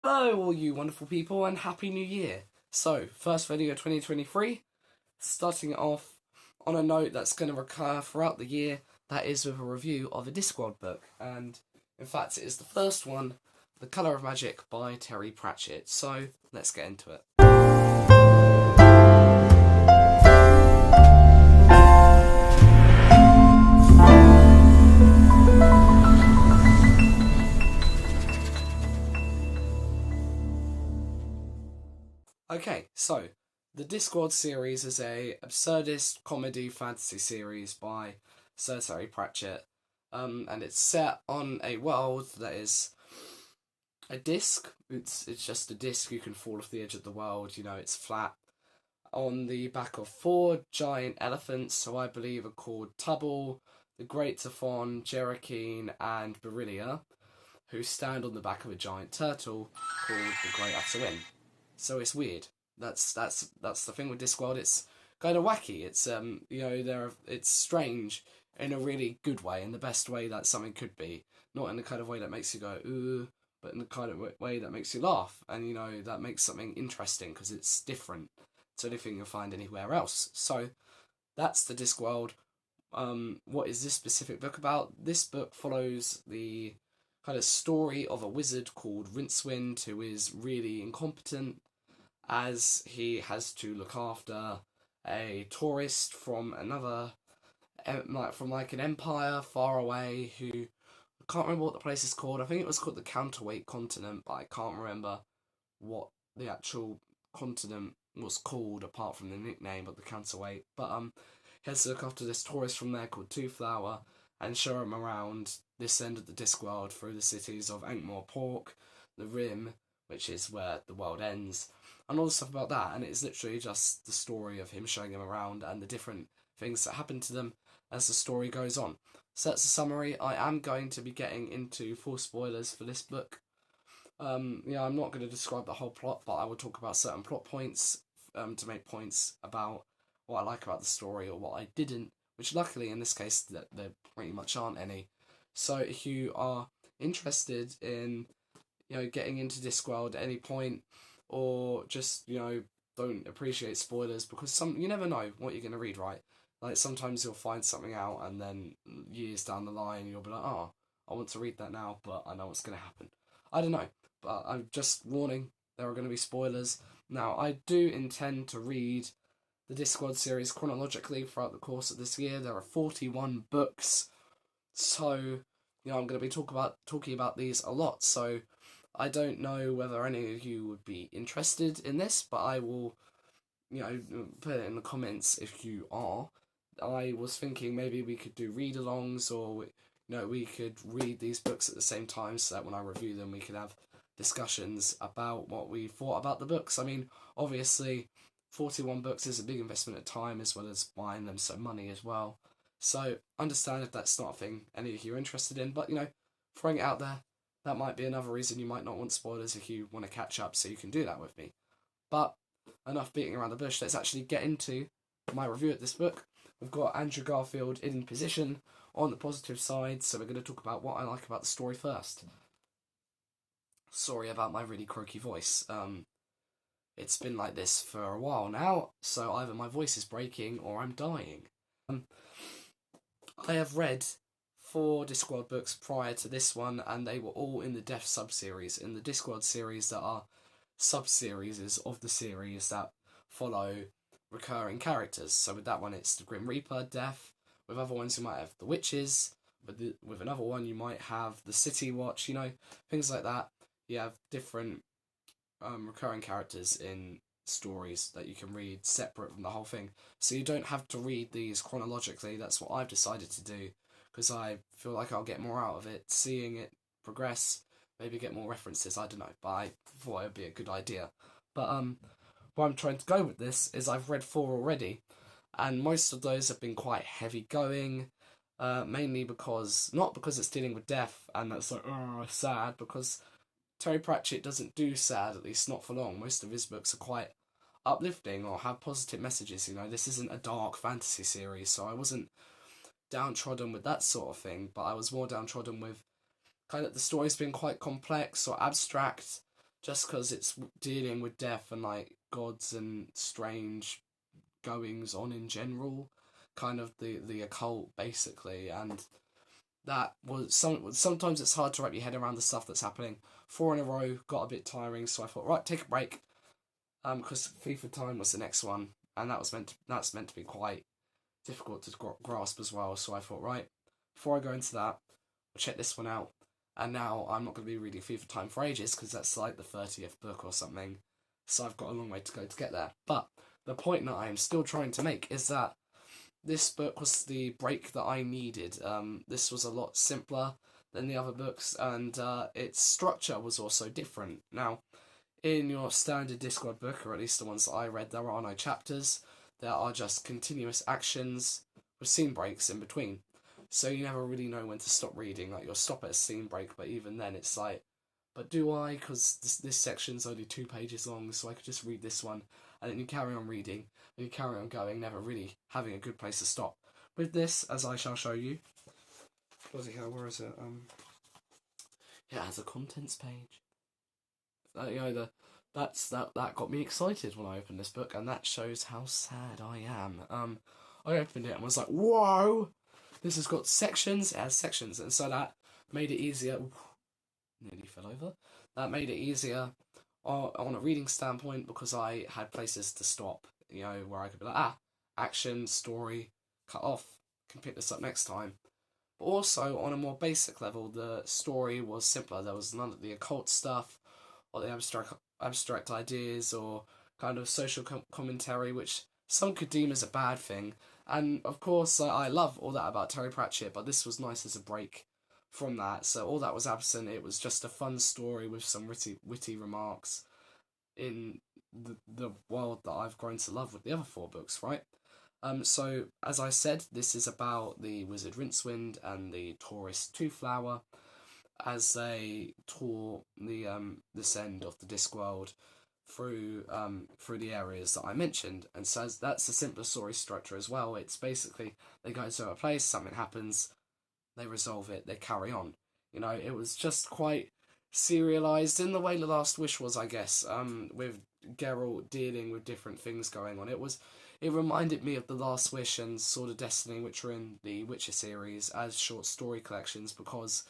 Hello, all you wonderful people, and Happy New Year! So, first video 2023, starting it off on a note that's going to recur throughout the year, that is with a review of a Discworld book, and in fact, it is the first one, The Colour of Magic by Terry Pratchett. So, let's get into it. Okay, so the Discworld series is a absurdist comedy fantasy series by Sir Terry Pratchett, and it's set on a world that is a disc. It's just a disc. You can fall off the edge of the world. It's flat on the back of four giant elephants, who I believe are called Tubble, the Great Typhon, Jerikeen, and Berilia, who stand on the back of a giant turtle called the Great Utterwin. So it's weird. That's the thing with Discworld. It's kind of wacky. It's it's strange in a really good way, in the best way that something could be. Not in the kind of way that makes you go ooh, but in the kind of way that makes you laugh, and that makes something interesting because it's different to anything you'll find anywhere else. So that's the Discworld. What is this specific book about? This book follows the kind of story of a wizard called Rincewind, who is really incompetent, as he has to look after a tourist from another, from an empire far away, who I can't remember what the place is called. I think it was called the Counterweight Continent, but I can't remember what the actual continent was called apart from the nickname of the Counterweight. But he has to look after this tourist from there called Two Flower and show him around this end of the Discworld through the cities of Ankh-Morpork, the Rim, which is where the world ends, and all the stuff about that. And it's literally just the story of him showing him around and the different things that happen to them as the story goes on. So that's a summary. I am going to be getting into full spoilers for this book. I'm not going to describe the whole plot, but I will talk about certain plot points to make points about what I like about the story or what I didn't, which luckily in this case there pretty much aren't any. So if you are interested in getting into Discworld at any point, or just don't appreciate spoilers, because you never know what you're going to read, right? Like sometimes you'll find something out and then years down the line you'll be like, oh, I want to read that now, but I know what's going to happen. I don't know, but I'm just warning, there are going to be spoilers. Now, I do intend to read the Discworld series chronologically throughout the course of this year. There are 41 books, so I'm going to be talking about these a lot. So I don't know whether any of you would be interested in this, but I will, put it in the comments if you are. I was thinking maybe we could do read-alongs, or we could read these books at the same time, so that when I review them we could have discussions about what we thought about the books. I mean, obviously 41 books is a big investment of time, as well as buying them some money as well. So understand if that's not a thing any of you are interested in, but throwing it out there, that might be another reason you might not want spoilers if you want to catch up, so you can do that with me. But enough beating around the bush, let's actually get into my review of this book. We've got Andrew Garfield in position on the positive side, so we're going to talk about what I like about the story first. Sorry about my really croaky voice. It's been like this for a while now, so either my voice is breaking or I'm dying. I have read 4 Discworld books prior to this one, and they were all in the Death sub-series. In the Discworld series, there are sub-series of the series that follow recurring characters. So with that one, it's the Grim Reaper, Death. With other ones, you might have the Witches. With another one, you might have the City Watch, things like that. You have different recurring characters in stories that you can read separate from the whole thing. So you don't have to read these chronologically. That's what I've decided to do, because I feel like I'll get more out of it, seeing it progress, maybe get more references, I don't know, but I thought it would be a good idea. But where I'm trying to go with this is I've read 4 already, and most of those have been quite heavy going, mainly not because it's dealing with death, and that's like, oh, sad, because Terry Pratchett doesn't do sad, at least not for long. Most of his books are quite uplifting or have positive messages. This isn't a dark fantasy series, so I wasn't downtrodden with that sort of thing, but I was more downtrodden with kind of the story's been quite complex or abstract, just because it's dealing with death and like gods and strange goings on in general, kind of the occult basically, and that was sometimes it's hard to wrap your head around the stuff that's happening. Four in a row got a bit tiring, so I thought, right, take a break. Because FIFA Time was the next one, and that's meant to be quite difficult to grasp as well. So I thought, right, before I go into that, I'll check this one out. And now I'm not going to be reading FIFA Time for ages because that's like the 30th book or something. So I've got a long way to go to get there. But the point that I am still trying to make is that this book was the break that I needed. This was a lot simpler than the other books, and its structure was also different. Now, in your standard Discworld book, or at least the ones that I read, there are no chapters. There are just continuous actions with scene breaks in between. So you never really know when to stop reading. Like, you'll stop at a scene break, but even then it's like, but do I? Because this section's only 2 pages long, so I could just read this one. And then you carry on reading, and you carry on going, never really having a good place to stop. With this, as I shall show you, bloody hell, where is it? It has a contents page. That got me excited when I opened this book, and that shows how sad I am. I opened it and was like, whoa, this has got sections. It has sections, and so that made it easier. Ooh, nearly fell over. That made it easier on a reading standpoint because I had places to stop. Where I could be like, action, story, cut off. Can pick this up next time. But also on a more basic level, the story was simpler. There was none of the occult stuff or the abstract ideas or kind of social commentary, which some could deem as a bad thing. And of course, I love all that about Terry Pratchett, but this was nice as a break from that. So all that was absent. It was just a fun story with some witty remarks in the world that I've grown to love with the other four books, right? So as I said, this is about the Wizard Rincewind and the tourist Twoflower as they tour this end of the Discworld through the areas that I mentioned, and so that's a simpler story structure as well. It's basically they go to a place, something happens, they resolve it, they carry on. It was just quite serialized in the way The Last Wish was, I guess. With Geralt dealing with different things going on. It reminded me of The Last Wish and Sword of Destiny, which are in the Witcher series as short story collections, because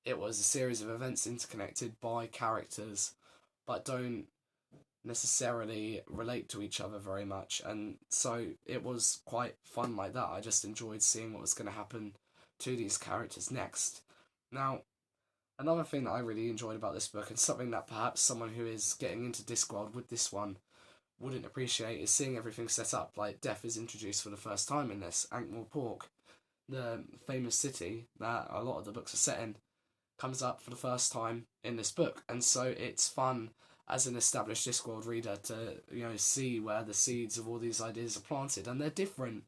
it was a series of events interconnected by characters but don't necessarily relate to each other very much, and so it was quite fun like that. I just enjoyed seeing what was going to happen to these characters next. Now, another thing that I really enjoyed about this book, and something that perhaps someone who is getting into Discworld with this one wouldn't appreciate, is seeing everything set up. Like, death is introduced for the first time in this. Ankh-Morpork, the famous city that a lot of the books are set in, comes up for the first time in this book, and so it's fun as an established Discworld reader to see where the seeds of all these ideas are planted, and they're different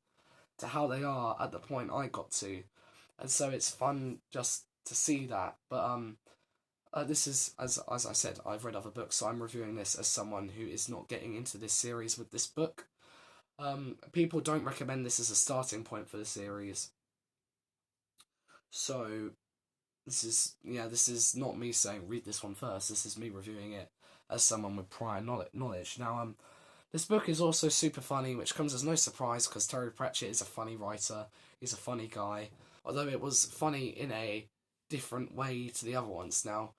to how they are at the point I got to, and so it's fun just to see that. But this is, as I said, I've read other books, so I'm reviewing this as someone who is not getting into this series with this book. People don't recommend this as a starting point for the series, so this is not me saying read this one first. This is me reviewing it as someone with prior knowledge. Now, this book is also super funny, which comes as no surprise because Terry Pratchett is a funny writer. He's a funny guy, although it was funny in a different way to the other ones. Now,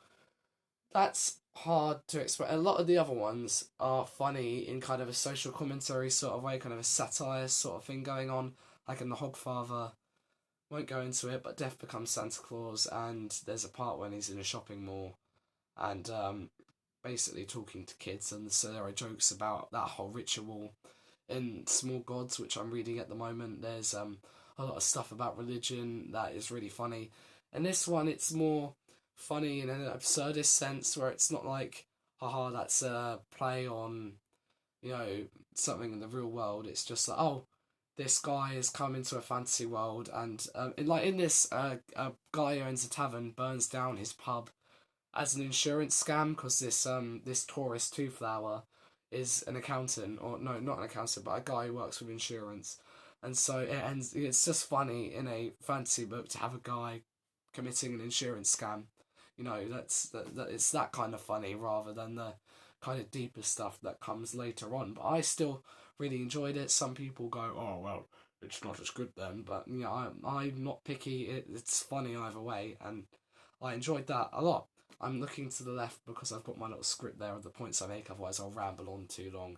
that's hard to explain. A lot of the other ones are funny in kind of a social commentary sort of way, kind of a satire sort of thing going on, like in The Hogfather. Won't go into it, but Death becomes Santa Claus, and there's a part when he's in a shopping mall, and basically talking to kids, and so there are jokes about that whole ritual. In Small Gods, which I'm reading at the moment, there's a lot of stuff about religion that is really funny. And this one, it's more funny in an absurdist sense, where it's not like, haha, that's a play on, something in the real world. It's just like, oh, this guy has come into a fantasy world, and in this, a guy who owns a tavern burns down his pub as an insurance scam because this tourist Twoflower is an accountant, or no, not an accountant, but a guy who works with insurance, and so it ends. It's just funny in a fantasy book to have a guy committing an insurance scam. it's that kind of funny rather than the kind of deeper stuff that comes later on. But I still really enjoyed it. Some people go, "Oh well, it's not as good then," but I'm not picky. It's funny either way, and I enjoyed that a lot. I'm looking to the left because I've got my little script there of the points I make. Otherwise, I'll ramble on too long.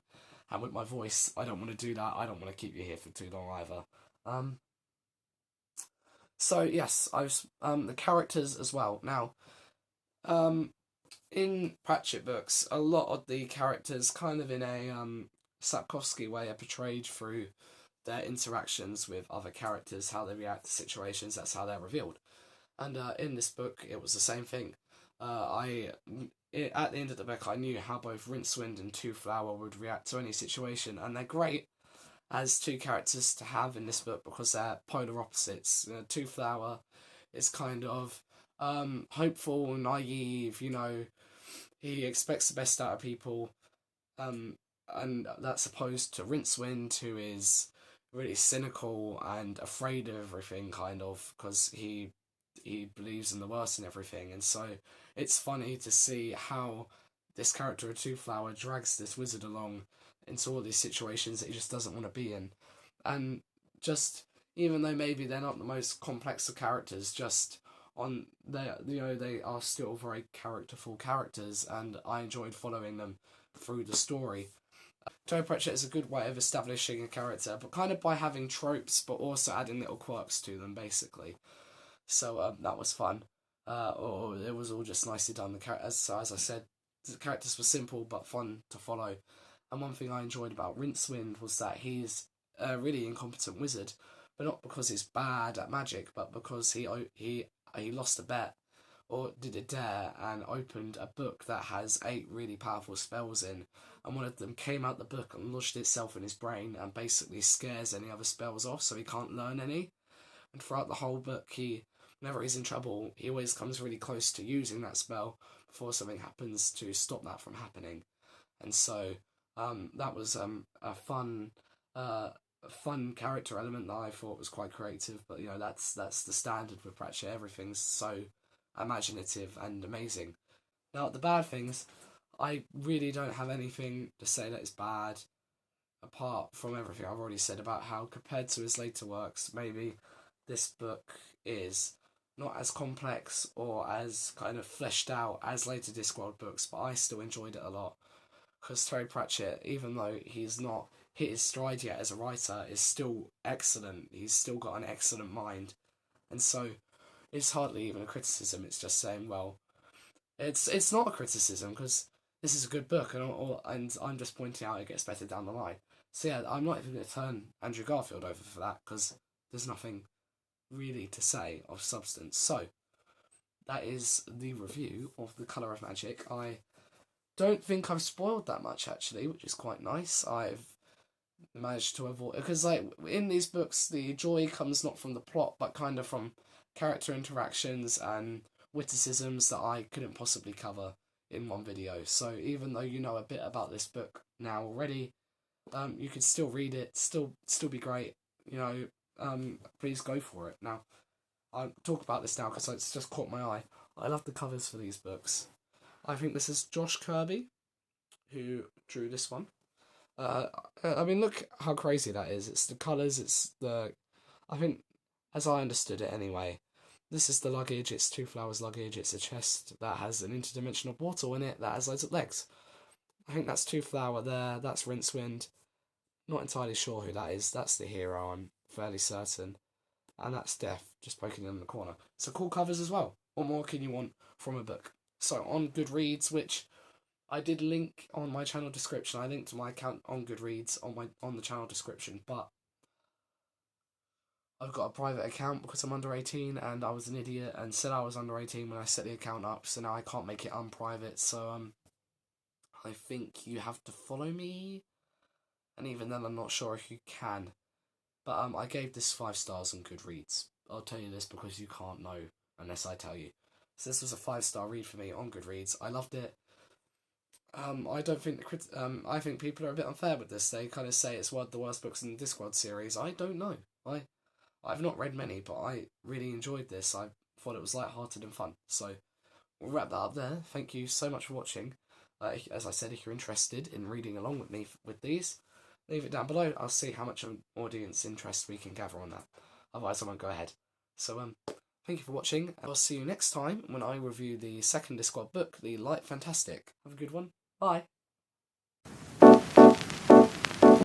And with my voice, I don't want to do that. I don't want to keep you here for too long either. Um, so yes, the characters as well. Now, um, in Pratchett books, a lot of the characters, kind of in a Sapkowski way, are portrayed through their interactions with other characters, how they react to situations. That's how they're revealed. And in this book, it was the same thing. At the end of the book, I knew how both Rincewind and Two Flower would react to any situation, and they're great as two characters to have in this book because they're polar opposites. Two Flower is kind of hopeful, naive. He expects the best out of people, and that's opposed to Rincewind, who is really cynical and afraid of everything, kind of, because he believes in the worst and everything. And so it's funny to see how this character of Two Flower drags this wizard along into all these situations that he just doesn't want to be in. And just, even though maybe they're not the most complex of characters, just on they are still very characterful characters, and I enjoyed following them through the story. Terry Pratchett is a good way of establishing a character, but kind of by having tropes, but also adding little quirks to them, basically. So that was fun. Or it was all just nicely done. As I said, the characters were simple but fun to follow. And one thing I enjoyed about Rincewind was that he's a really incompetent wizard, but not because he's bad at magic, but because he lost a bet or did a dare and opened a book that has 8 really powerful spells in, and one of them came out the book and lodged itself in his brain and basically scares any other spells off, so he can't learn any. And throughout the whole book, whenever he's in trouble, he always comes really close to using that spell before something happens to stop that from happening. And so that was a fun character element that I thought was quite creative. But that's the standard with Pratchett. Everything's so imaginative and amazing. Now, the bad things, I really don't have anything to say that is bad, apart from everything I've already said about how, compared to his later works, maybe this book is not as complex or as kind of fleshed out as later Discworld books, but I still enjoyed it a lot. Because Terry Pratchett, even though he's not hit his stride yet as a writer, is still excellent. He's still got an excellent mind. And so it's hardly even a criticism, it's just saying, well, it's not a criticism because this is a good book, and I'm just pointing out it gets better down the line. So yeah, I'm not even going to turn Andrew Garfield over for that because there's nothing really to say of substance. So that is the review of The Colour of Magic. I don't think I've spoiled that much actually, which is quite nice. I've managed to avoid, because in these books the joy comes not from the plot but kind of from character interactions and witticisms that I couldn't possibly cover in one video. So even though you know a bit about this book now already, you could still read it, still be great. Please go for it. Now, I'll talk about this now because it's just caught my eye. I love the covers for these books. I think this is Josh Kirby who drew this one. I mean, look how crazy that is. It's the colours, I think, as I understood it anyway, this is the luggage, it's Two Flowers luggage, it's a chest that has an interdimensional portal in it that has loads of legs. I think that's Two Flower there, that's Rincewind. Not entirely sure who that is. That's the hero, I'm fairly certain. And that's Death, just poking in the corner. So cool covers as well. What more can you want from a book? So on Goodreads, which I did link on my channel description. I linked to my account on Goodreads on the channel description, but I've got a private account because I'm under 18 and I was an idiot and said I was under 18 when I set the account up, so now I can't make it unprivate. So I think you have to follow me, and even then I'm not sure if you can. But I gave this 5 stars on Goodreads. I'll tell you this because you can't know unless I tell you. So this was a 5-star read for me on Goodreads. I loved it. I don't think I think people are a bit unfair with this. They kind of say it's one of the worst books in the Discworld series. I don't know. I've not read many, but I really enjoyed this. I thought it was light-hearted and fun. So we'll wrap that up there. Thank you so much for watching. As I said, if you're interested in reading along with me with these, leave it down below. I'll see how much of an audience interest we can gather on that. Otherwise, I won't go ahead. So, thank you for watching, and I'll see you next time when I review the second Discworld book, The Light Fantastic. Have a good one. Bye.